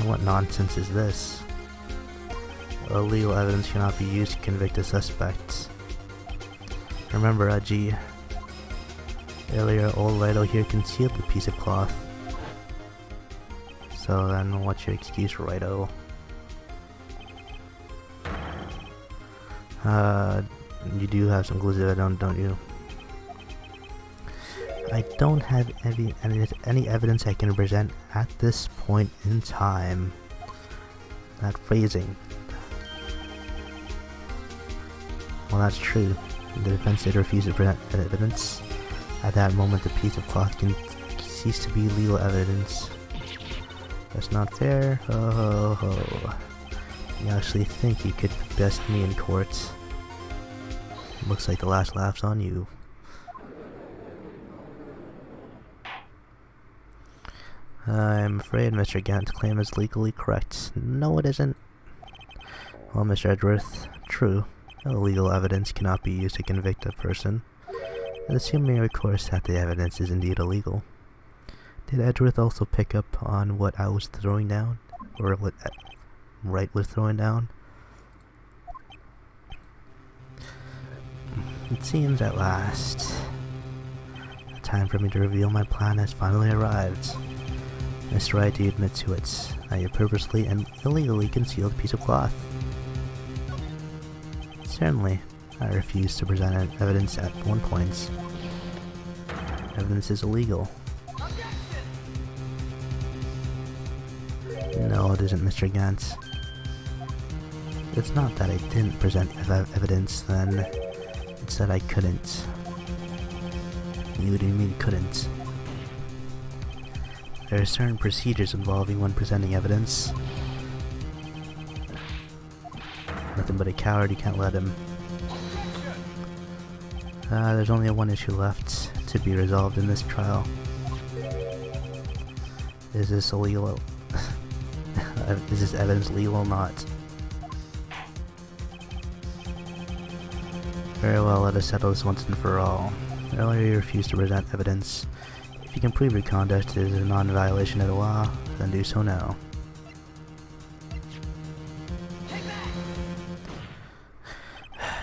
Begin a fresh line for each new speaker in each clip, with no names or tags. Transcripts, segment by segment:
What nonsense is this? Illegal evidence cannot be used to convict a suspect. Remember, Aji. Earlier, old Wright here concealed the piece of cloth. So then, what's your excuse, Wright-o? You do have some clues if I don't you? I don't have any evidence I can present at this point in time. That phrasing. Well, that's true. The defense did refuse to present evidence. At that moment, the piece of cloth can cease to be legal evidence. That's not fair. Ho ho ho. You actually think you could best me in court? Looks like the last laugh's on you. I'm afraid Mr. Gant's claim is legally correct. No, it isn't. Well, Mr. Edgeworth, true. Illegal evidence cannot be used to convict a person. Assuming, of course, that the evidence is indeed illegal. Did Edgeworth also pick up on what I was throwing down? Or what Wright was throwing down? It seems at last. The time for me to reveal my plan has finally arrived. Mr. Wright, you admit to it, that you purposely and illegally concealed a piece of cloth. Certainly, I refuse to present evidence at one point. Evidence is illegal. No, it isn't, Mr. Gant. It's not that I didn't present evidence then, it's that I couldn't. What do you mean couldn't? There are certain procedures involving when presenting evidence. Nothing but a coward, you can't let him. There's only one issue left to be resolved in this trial. Is this illegal? Is this evidence legal or not? Very well, let us settle this once and for all. Earlier you refused to present evidence. If you can prove your conduct is a non-violation of the law, then do so now.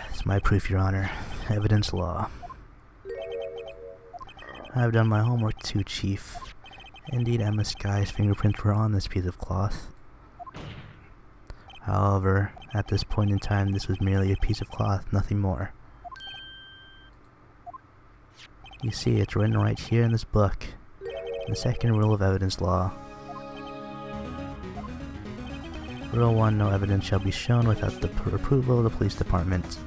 It's my proof, Your Honor. Evidence law. I've done my homework too, Chief. Indeed, Emma Sky's fingerprints were on this piece of cloth. However, at this point in time, this was merely a piece of cloth, nothing more. You see, it's written right here in this book. The second rule of evidence law. Rule 1, no evidence shall be shown without the approval of the police department.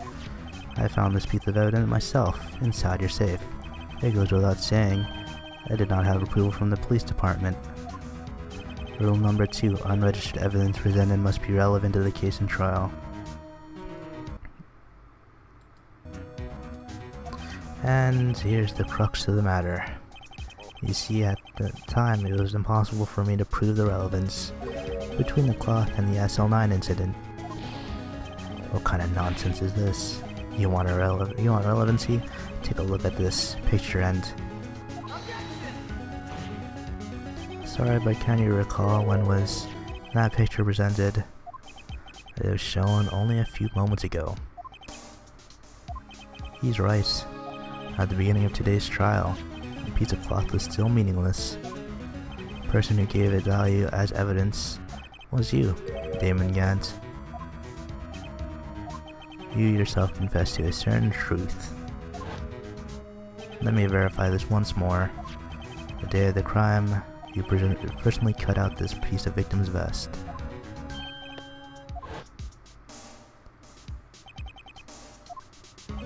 I found this piece of evidence myself, inside your safe. It goes without saying, I did not have approval from the police department. Rule number 2, unregistered evidence presented must be relevant to the case and trial. And here's the crux of the matter. You see, at the time it was impossible for me to prove the relevance between the cloth and the SL9 incident. What kind of nonsense is this? You want relevancy? Take a look at this picture and... Sorry, but can you recall when was that picture presented? It was shown only a few moments ago. He's right. At the beginning of today's trial, the piece of cloth was still meaningless. The person who gave it value as evidence was you, Damon Gant. You yourself confessed to a certain truth. Let me verify this once more. The day of the crime, you personally cut out this piece of victim's vest.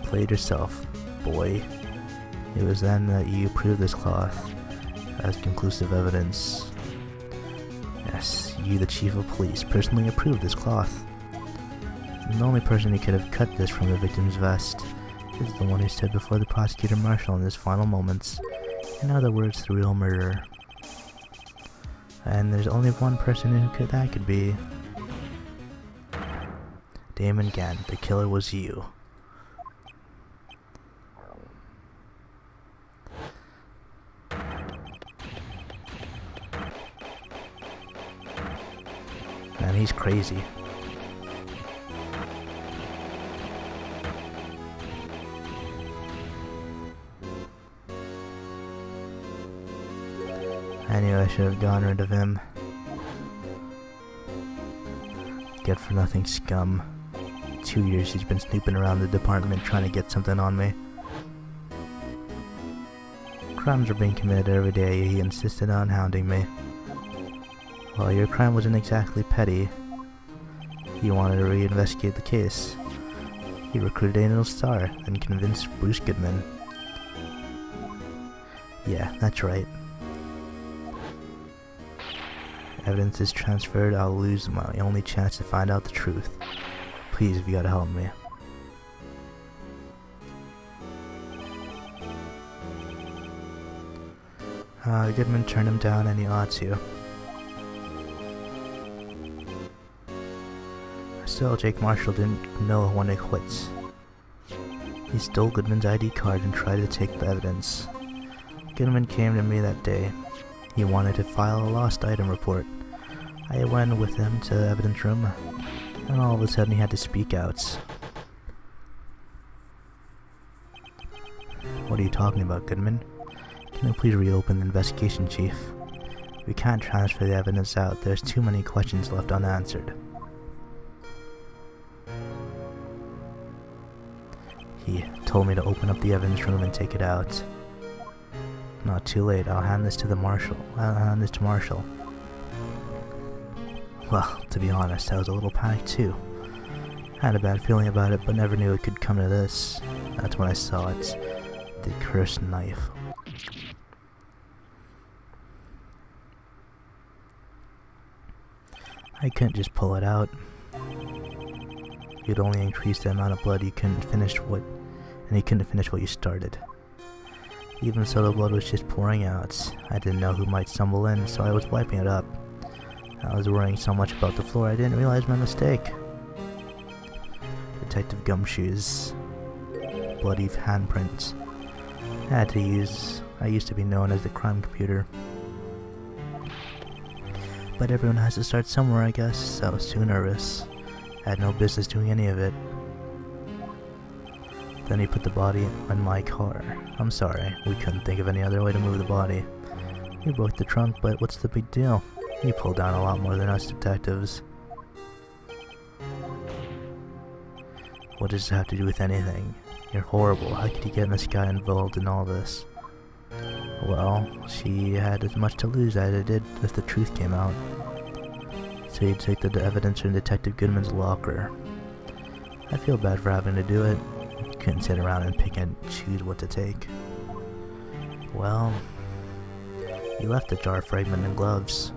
Play it yourself, boy. It was then that you proved this cloth as conclusive evidence. Yes, you, the chief of police, personally approved this cloth. And the only person who could have cut this from the victim's vest is the one who stood before the prosecutor marshal in his final moments. In other words, the real murderer. And there's only one person who that could be. Damon Gant, the killer was you. Man, he's crazy. I knew I should have gotten rid of him. Good for nothing scum. 2 years he's been snooping around the department trying to get something on me. Crimes are being committed every day, he insisted on hounding me. Well, your crime wasn't exactly petty. He wanted to reinvestigate the case. He recruited Angel Star and convinced Bruce Goodman. Yeah, that's right. Evidence is transferred, I'll lose my only chance to find out the truth. Please, you gotta help me. Goodman turned him down and he ought to. Still, Jake Marshall didn't know when it quits. He stole Goodman's ID card and tried to take the evidence. Goodman came to me that day. He wanted to file a lost item report. I went with him to the evidence room, and all of a sudden he had to speak out. What are you talking about, Goodman? Can you please reopen the investigation, Chief? We can't transfer the evidence out. There's too many questions left unanswered. He told me to open up the evidence room and take it out. Not too late. I'll hand this to Marshall. Well, to be honest, I was a little panicked too. I had a bad feeling about it, but never knew it could come to this. That's when I saw it. The cursed knife. I couldn't just pull it out. You'd only increase the amount of blood you couldn't finish what you started. Even so, the blood was just pouring out. I didn't know who might stumble in, so I was wiping it up. I was worrying so much about the floor, I didn't realize my mistake. Detective Gumshoe's bloody handprints. I used to be known as the crime computer. But everyone has to start somewhere, I guess, so I was too nervous. I had no business doing any of it. Then he put the body on my car. I'm sorry, we couldn't think of any other way to move the body. We broke the trunk, but what's the big deal? You pulled down a lot more than us detectives. What does it have to do with anything? You're horrible. How could you get Miss Guy involved in all this? Well, she had as much to lose as I did if the truth came out. So you took the evidence from Detective Goodman's locker. I feel bad for having to do it. Couldn't sit around and pick and choose what to take. Well, you left the jar fragment in gloves.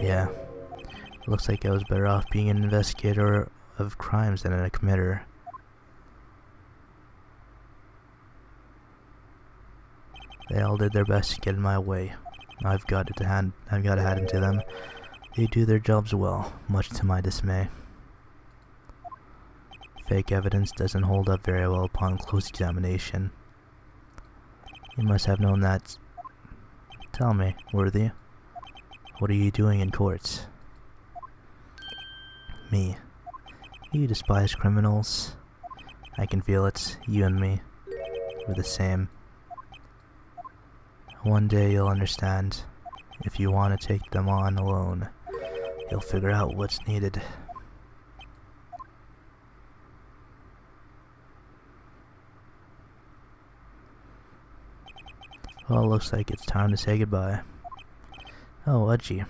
Yeah, looks like I was better off being an investigator of crimes than a committer. They all did their best to get in my way. I've got to hand it to them. They do their jobs well, much to my dismay. Fake evidence doesn't hold up very well upon close examination. You must have known that. Tell me, Worthy, what are you doing in court? Me. You despise criminals. I can feel it. You and me. We're the same. One day you'll understand. If you want to take them on alone, you'll figure out what's needed. Well, looks like it's time to say goodbye. Oh, Udgy.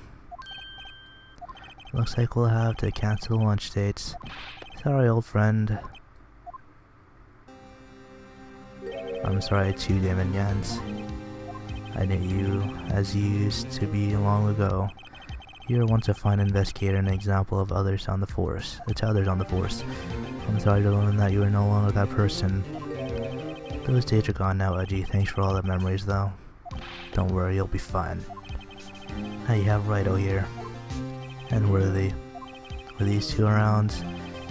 Looks like we'll have to cancel lunch dates. Sorry, old friend. I'm sorry too, Damon Gans. I knew you as you used to be long ago. You were once a fine investigator and an example of others on the force. I'm sorry to learn that you are no longer that person. Those days are gone now, Udgy. Thanks for all the memories, though. Don't worry, you'll be fine. Now you have Wright here. And Worthy. With these two around,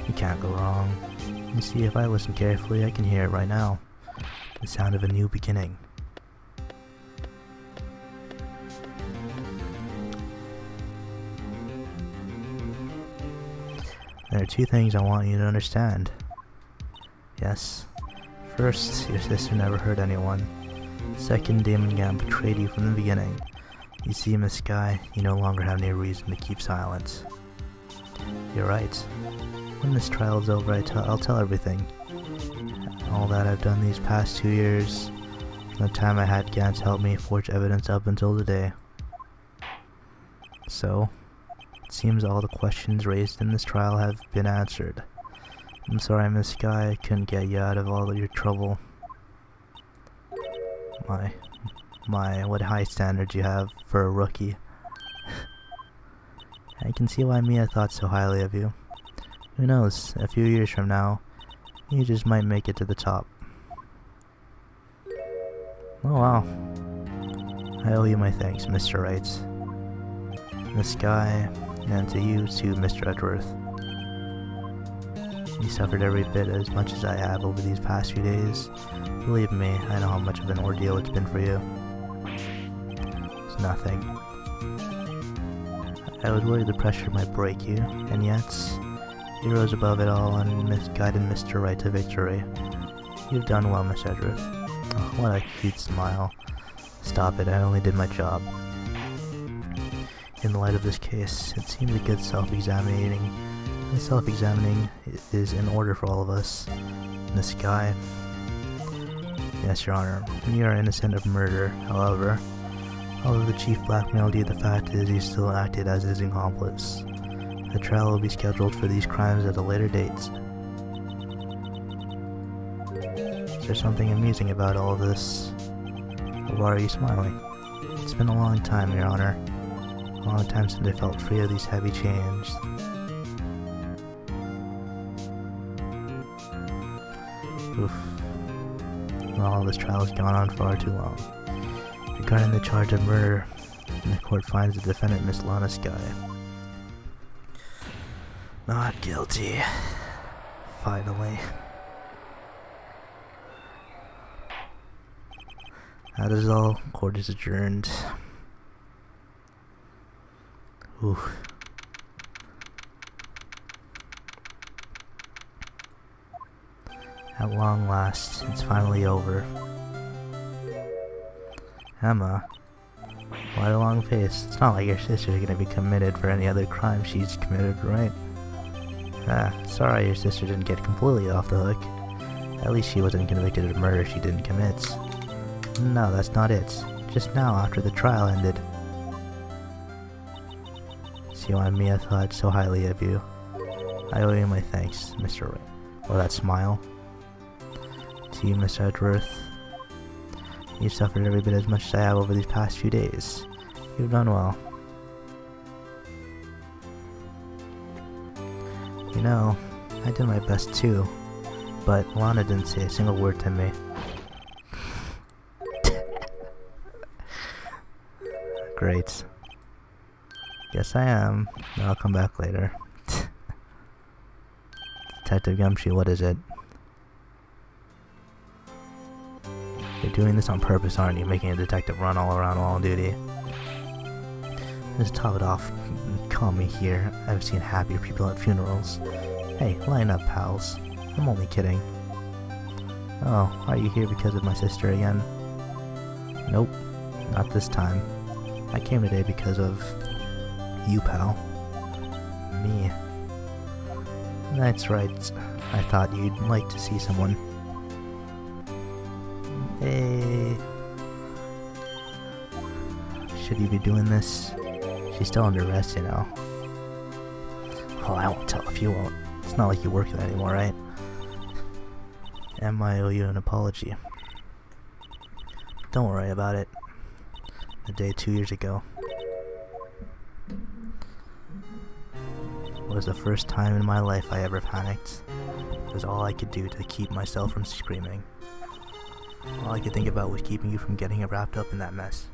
you can't go wrong. You see, if I listen carefully, I can hear it right now. The sound of a new beginning. There are two things I want you to understand. Yes. First, your sister never hurt anyone. Second, Damon Gant betrayed you from the beginning. You see, Miss Sky, you no longer have any reason to keep silent. You're right. When this trial is over, I'll tell everything. All that I've done these past 2 years, the time I had Gant help me forge evidence up until today. So, it seems all the questions raised in this trial have been answered. I'm sorry, Miss Sky, I couldn't get you out of all of your trouble. What high standards you have for a rookie. I can see why Mia thought so highly of you. Who knows, a few years from now, you just might make it to the top. Oh wow. I owe you my thanks, Mr. Wright. Miss Sky, and to you too, Mr. Edgeworth. You suffered every bit as much as I have over these past few days. Believe me, I know how much of an ordeal it's been for you. It's nothing. I was worried the pressure might break you, and yet, you rose above it all and guided Mr. Wright to victory. You've done well, Miss Edgeworth. Oh, what a cute smile. Stop it, I only did my job. In the light of this case, it seems a good self-examining is in order for all of us. Miss Sky. Yes, Your Honor, you are innocent of murder. However, although the chief blackmailed you, the fact is you still acted as his accomplice. The trial will be scheduled for these crimes at a later date. Is there something amusing about all of this? Or why are you smiling? It's been a long time, Your Honor. A long time since I felt free of these heavy chains. Oof. Well, this trial has gone on far too long. Regarding the charge of murder, the court finds the defendant, Miss Lana Sky, not guilty. Finally. That is all. Court is adjourned. Oof. At long last, it's finally over. Emma, why the long face? It's not like your sister's gonna be committed for any other crime she's committed, right? Sorry your sister didn't get completely off the hook. At least she wasn't convicted of murder she didn't commit. No, that's not it. Just now, after the trial ended. See why Mia thought so highly of you. I owe you my thanks, Mr. Wright. Oh, that smile. To you, Miss Edgeworth. You've suffered every bit as much as I have over these past few days. You've done well. You know, I did my best too, but Lana didn't say a single word to me. Great. Guess I am. I'll come back later. Detective Gumshoe, what is it? You're doing this on purpose, aren't you? Making a detective run all around while on duty. Just top it off. Call me here. I've seen happier people at funerals. Hey, line up, pals. I'm only kidding. Oh, are you here because of my sister again? Nope, not this time. I came today because of you, pal. Me. That's right. I thought you'd like to see someone. Hey. Should you be doing this? She's still under arrest, you know. Well, I won't tell if you won't. It's not like you work there anymore, right? I owe you an apology. Don't worry about it. The day 2 years ago was the first time in my life I ever panicked. It was all I could do to keep myself from screaming. All I could think about was keeping you from getting wrapped up in that mess.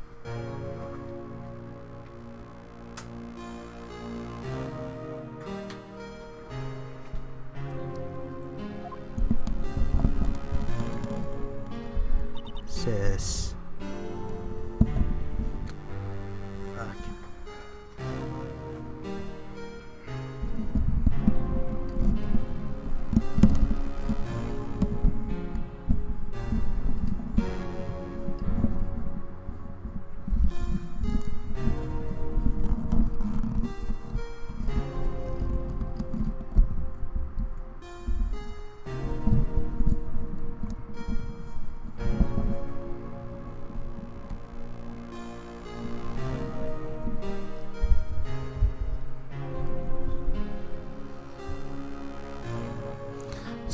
Sis. Fuck.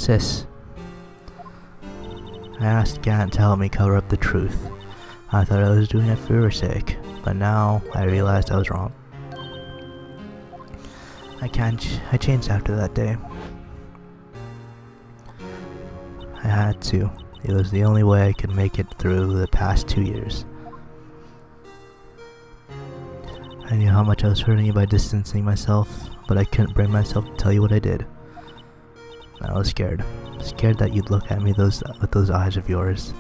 Sis, I asked Gant to help me cover up the truth. I thought I was doing it for your sake, but now I realized I was wrong. I changed after that day. I had to. It was the only way I could make it through the past 2 years. I knew how much I was hurting you by distancing myself, but I couldn't bring myself to tell you what I did. I was scared. Scared that you'd look at me with those eyes of yours.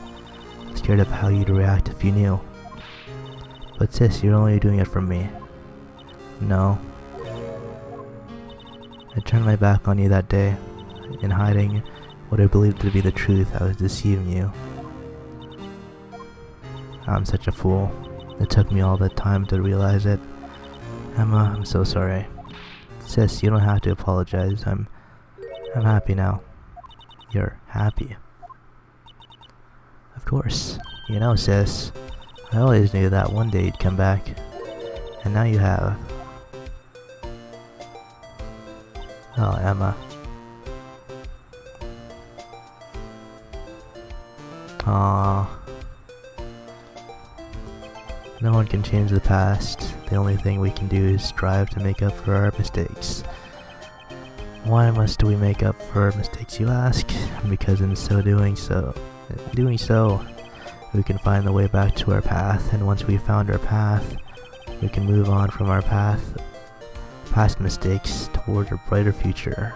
Scared of how you'd react if you knew. But sis, you're only doing it for me. No. I turned my back on you that day. In hiding what I believed to be the truth, I was deceiving you. I'm such a fool. It took me all the time to realize it. Emma, I'm so sorry. Sis, you don't have to apologize. I'm happy now. You're happy. Of course. You know, sis, I always knew that one day you'd come back. And now you have. Oh, Emma. Aww. No one can change the past. The only thing we can do is strive to make up for our mistakes. Why must we make up for our mistakes, you ask? Because in doing so, we can find the way back to our path, and once we've found our path, we can move on from our past mistakes towards a brighter future.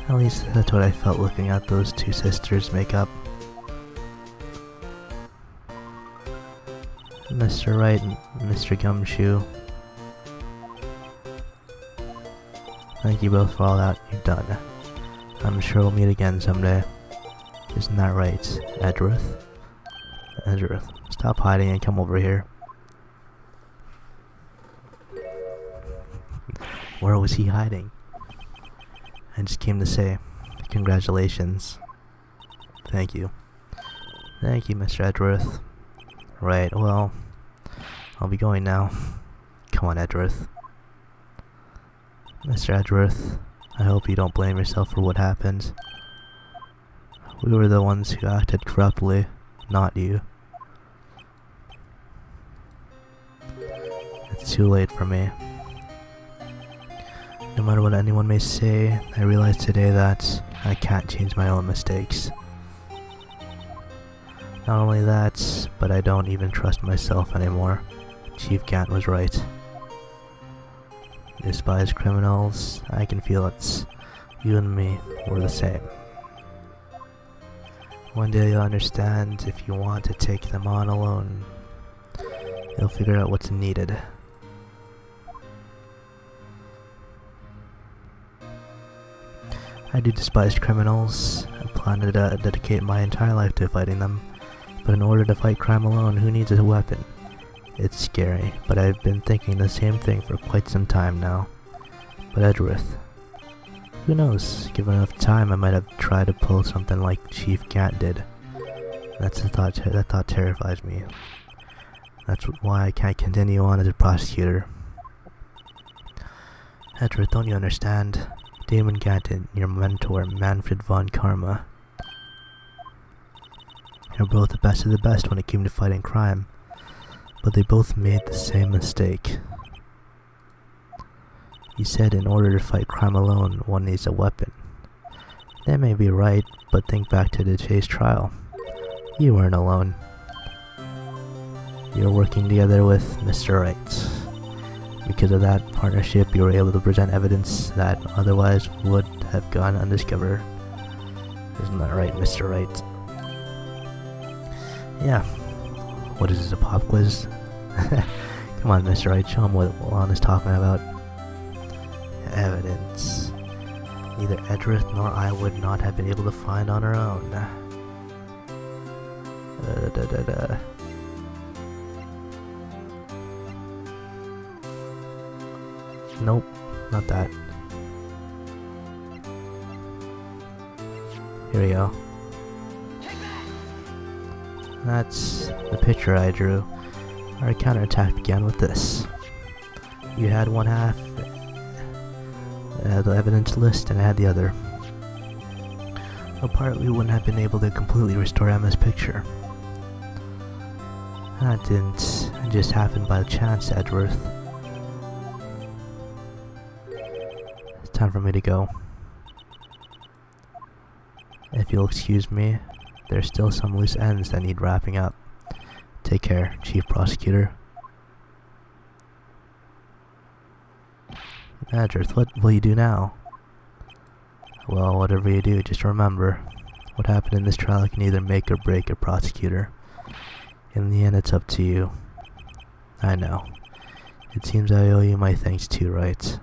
At least that's what I felt looking at those two sisters make up. Mr. Wright and Mr. Gumshoe. Thank you both for all that you've done. I'm sure we'll meet again someday. Isn't that right, Edgeworth? Edgeworth, stop hiding and come over here. Where was he hiding? I just came to say, congratulations. Thank you. Thank you, Mr. Edgeworth. Right, well, I'll be going now. Come on, Edgeworth. Mr. Edgeworth, I hope you don't blame yourself for what happened. We were the ones who acted corruptly, not you. It's too late for me. No matter what anyone may say, I realize today that I can't change my own mistakes. Not only that, but I don't even trust myself anymore. Chief Gant was right. Despised criminals, I can feel it's you and me, we're the same. One day you'll understand if you want to take them on alone. You'll figure out what's needed. I do despise criminals. I plan to dedicate my entire life to fighting them. But in order to fight crime alone, who needs a weapon? It's scary, but I've been thinking the same thing for quite some time now. But Edgeworth, who knows? Given enough time, I might have tried to pull something like Chief Gant did. That thought terrifies me. That's why I can't continue on as a prosecutor. Edgeworth, don't you understand? Damon Gant and your mentor, Manfred von Karma. You're both the best of the best when it came to fighting crime. But they both made the same mistake. You said in order to fight crime alone, one needs a weapon. That may be right, but think back to today's trial. You weren't alone. You were working together with Mr. Wright. Because of that partnership, you were able to present evidence that otherwise would have gone undiscovered. Isn't that right, Mr. Wright? Yeah. What is this, a pop quiz? Come on, Mr. Wright, show him what Lon is talking about. Evidence. Neither Edgeworth nor I would not have been able to find on our own. Nope, not that. Here we go. That's the picture I drew. Our counterattack began with this. You had one half the evidence list, and I had the other. Apart, we wouldn't have been able to completely restore Emma's picture. That didn't just happen by chance, Edgeworth. It's time for me to go. If you'll excuse me, there's still some loose ends that need wrapping up. Take care, Chief Prosecutor. Edgeworth, what will you do now? Well, whatever you do, just remember, what happened in this trial can either make or break a prosecutor. In the end, it's up to you. I know. It seems I owe you my thanks too, Wright?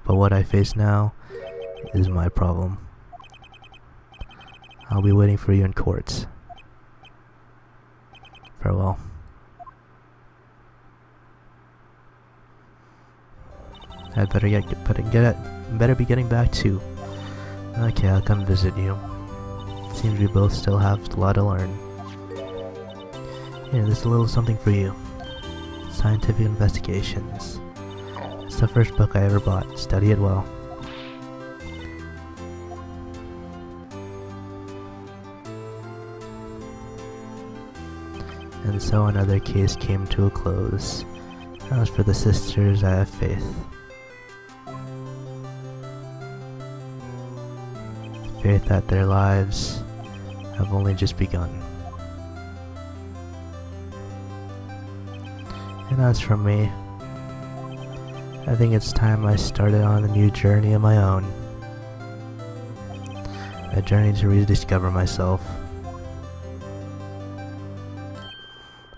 But what I face now is my problem. I'll be waiting for you in court. Farewell. I'd better be getting back too. Okay, I'll come visit you. Seems we both still have a lot to learn. Here, this is a little something for you. Scientific Investigations. It's the first book I ever bought. Study it well. And so another case came to a close. As for the sisters, I have faith. Faith that their lives have only just begun. And as for me, I think it's time I started on a new journey of my own. A journey to rediscover myself.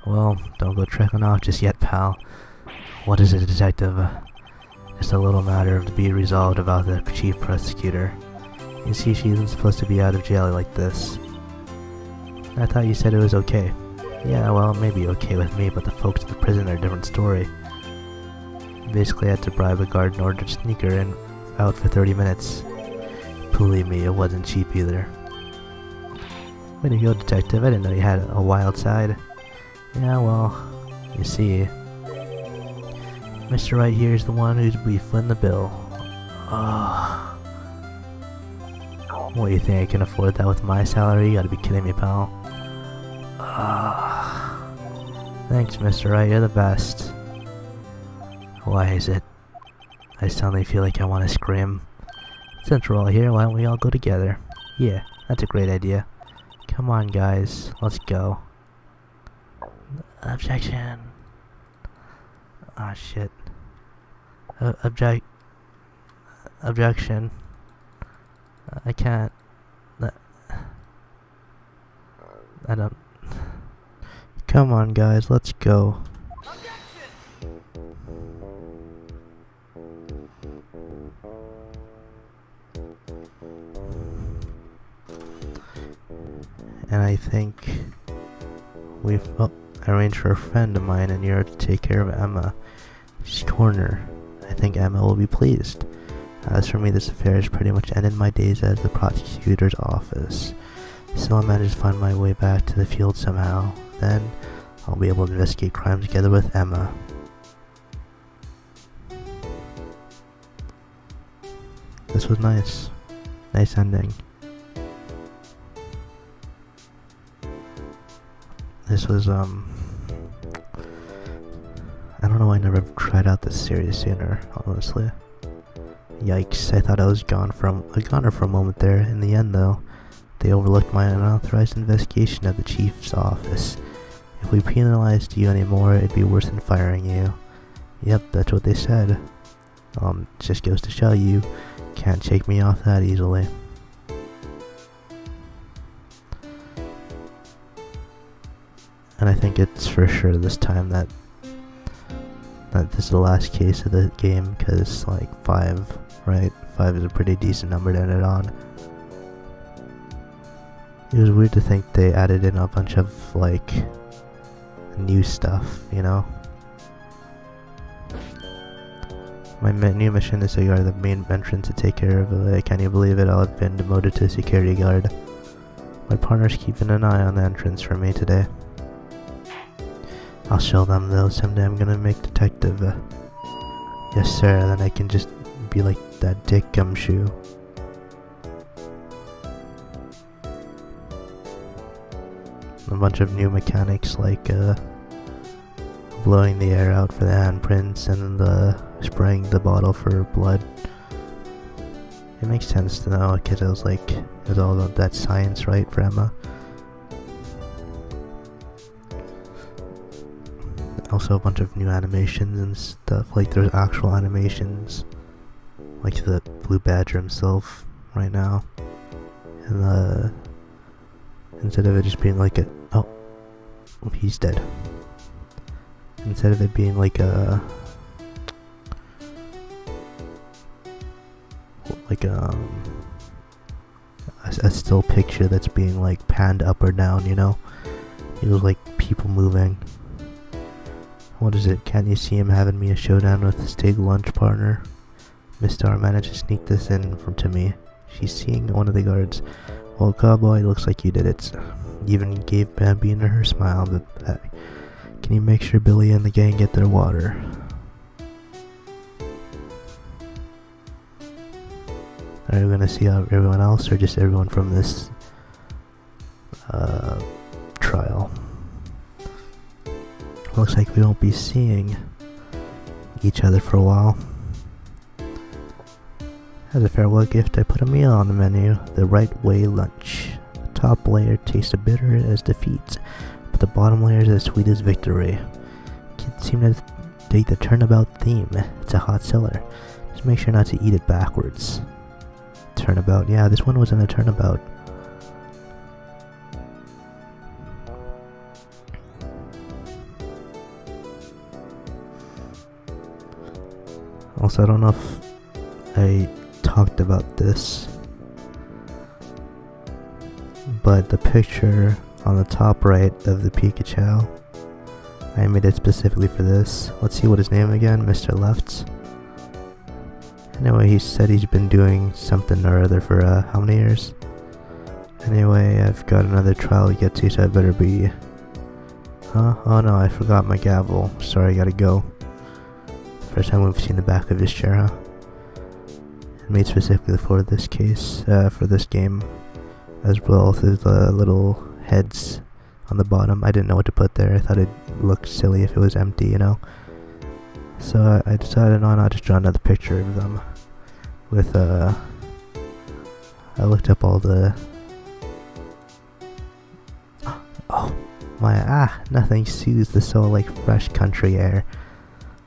Well, don't go trekking off just yet, pal. What is it, detective? Just a little matter to be resolved about the chief prosecutor. You see, she isn't supposed to be out of jail like this. I thought you said it was okay. Yeah, well, it may be okay with me, but the folks at the prison are a different story. Basically, I had to bribe a guard in order to sneak her in out for 30 minutes. Believe me, it wasn't cheap either. Way to go, detective. I didn't know you had a wild side. Yeah, well, you see, Mr. Wright here is the one who's be footing the bill. What, you think I can afford that with my salary? You gotta be kidding me, pal. Thanks, Mr. Wright, you're the best. Why is it? I suddenly feel like I want to scream. Since we're all here, why don't we all go together? Yeah, that's a great idea. Come on, guys, let's go. Objection. Ah, shit. Objection. I can't. I don't. Come on, guys, let's go. And I think we've arranged for a friend of mine in Europe to take care of Emma. She's corner. I think Emma will be pleased. As for me, this affair has pretty much ended my days at the prosecutor's office. So I managed to find my way back to the field somehow. Then I'll be able to investigate crimes together with Emma. This was nice. Nice ending. This was, I don't know why I never tried out this series sooner, honestly. Yikes, I thought I was a goner for a moment there. In the end, though, they overlooked my unauthorized investigation at the chief's office. If we penalized you anymore, it'd be worse than firing you. Yep, that's what they said. Just goes to show you can't shake me off that easily. And I think it's for sure this time that this is the last case of the game, because like 5, right? 5 is a pretty decent number to end it on. It was weird to think they added in a bunch of like new stuff, you know? My new mission is to guard the main entrance to take care of it. Can you believe it? I've been demoted to security guard. My partner's keeping an eye on the entrance for me today. I'll show them though, someday I'm gonna make detective. Yes sir, then I can just be like that dick gumshoe. A bunch of new mechanics like blowing the air out for the handprints and spraying the bottle for blood. It makes sense to know because it was all about that science, right, for Emma. Also a bunch of new animations and stuff, like there's actual animations, like the Blue Badger himself right now, and instead of it just being like oh, he's dead. Instead of it being like a still picture that's being like panned up or down, you know, it was like people moving. What is it? Can't you see him having me a showdown with his big lunch partner? Miss Star managed to sneak this in to me. She's seeing one of the guards. Well, cowboy, looks like you did it. Even gave Bambina her smile, but can you make sure Billy and the gang get their water? Are we gonna see everyone else, or just everyone from this trial? Looks like we won't be seeing each other for a while. As a farewell gift, I put a meal on the menu, the Wright Way lunch. The top layer tasted bitter as defeat, but the bottom layer is as sweet as victory. Kids seem to take the turnabout theme. It's a hot seller. Just make sure not to eat it backwards. Turnabout, yeah, this one was in a turnabout. Also, I don't know if I talked about this, but the picture on the top right of the Pikachu, I made it specifically for this. Let's see what his name again, Mr. Lefts. Anyway, he said he's been doing something or other for how many years? Anyway, I've got another trial to get to, so I better be... Huh? Oh no, I forgot my gavel. Sorry, I gotta go. First time we've seen the back of his chair, huh? Made specifically for this case, for this game, as well as the little heads on the bottom. I didn't know what to put there. I thought it'd look silly if it was empty, you know? So I decided why not just draw another picture of them with, I looked up all the, oh, nothing soothes the soul like fresh country air.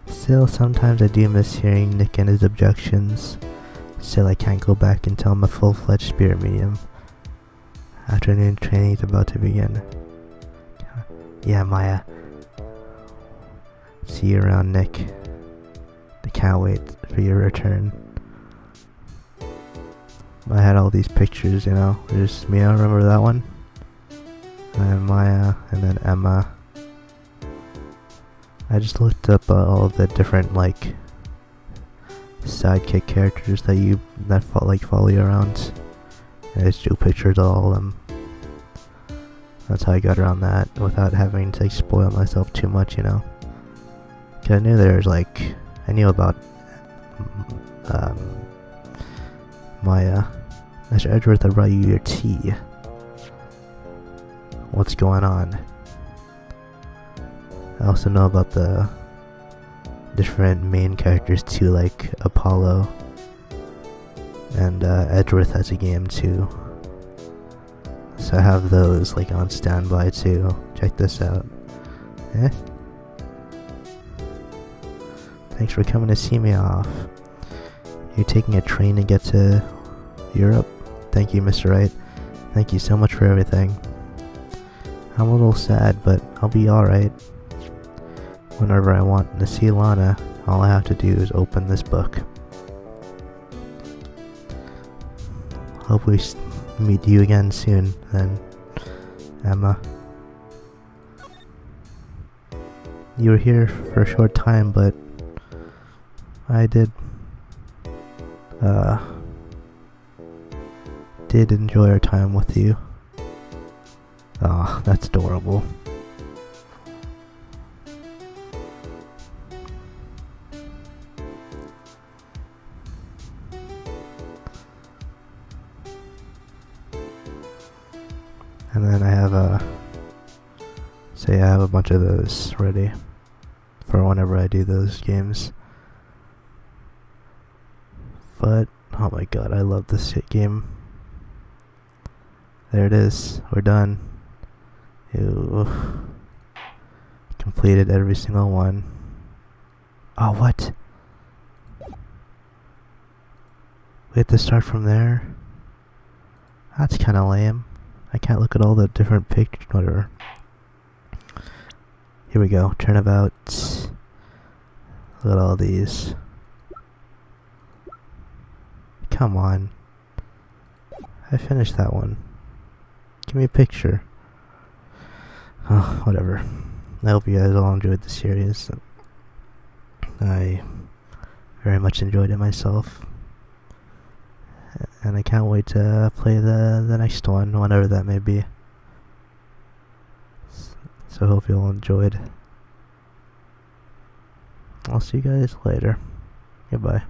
Still, sometimes I do miss hearing Nick and his objections. Still, I can't go back until I'm a full-fledged spirit medium. Afternoon training is about to begin. Yeah, Maya. See you around, Nick. I can't wait for your return. I had all these pictures, you know. There's Mia, remember that one? And then Maya, and then Emma. I just looked up all of the different, like, sidekick characters that follow you around. And I just drew pictures of all of them. That's how I got around that without having to spoil myself too much, you know. Cause I knew I knew about Maya. Mr. Edgeworth, I brought you your tea. What's going on? I also know about the different main characters too, like Apollo, and Edgeworth has a game too. So I have those like on standby too. Check this out. Thanks for coming to see me off. You're taking a train to get to Europe? Thank you, Mr. Wright. Thank you so much for everything. I'm a little sad, but I'll be alright. Whenever I want to see Lana, all I have to do is open this book. Hope we meet you again soon, then, Emma. You were here for a short time, but I did enjoy our time with you. Oh, that's adorable. So yeah, I have a bunch of those ready for whenever I do those games. But, oh my god, I love this shit game. There it is, we're done. Ew. Completed every single one. Oh, what? We have to start from there? That's kinda lame. I can't look at all the different pictures, whatever. Here we go, turnabout. Look at all these. Come on. I finished that one. Give me a picture. Oh, whatever. I hope you guys all enjoyed the series. I very much enjoyed it myself. And I can't wait to play the next one, whenever that may be. So I hope you all enjoyed. I'll see you guys later. Goodbye.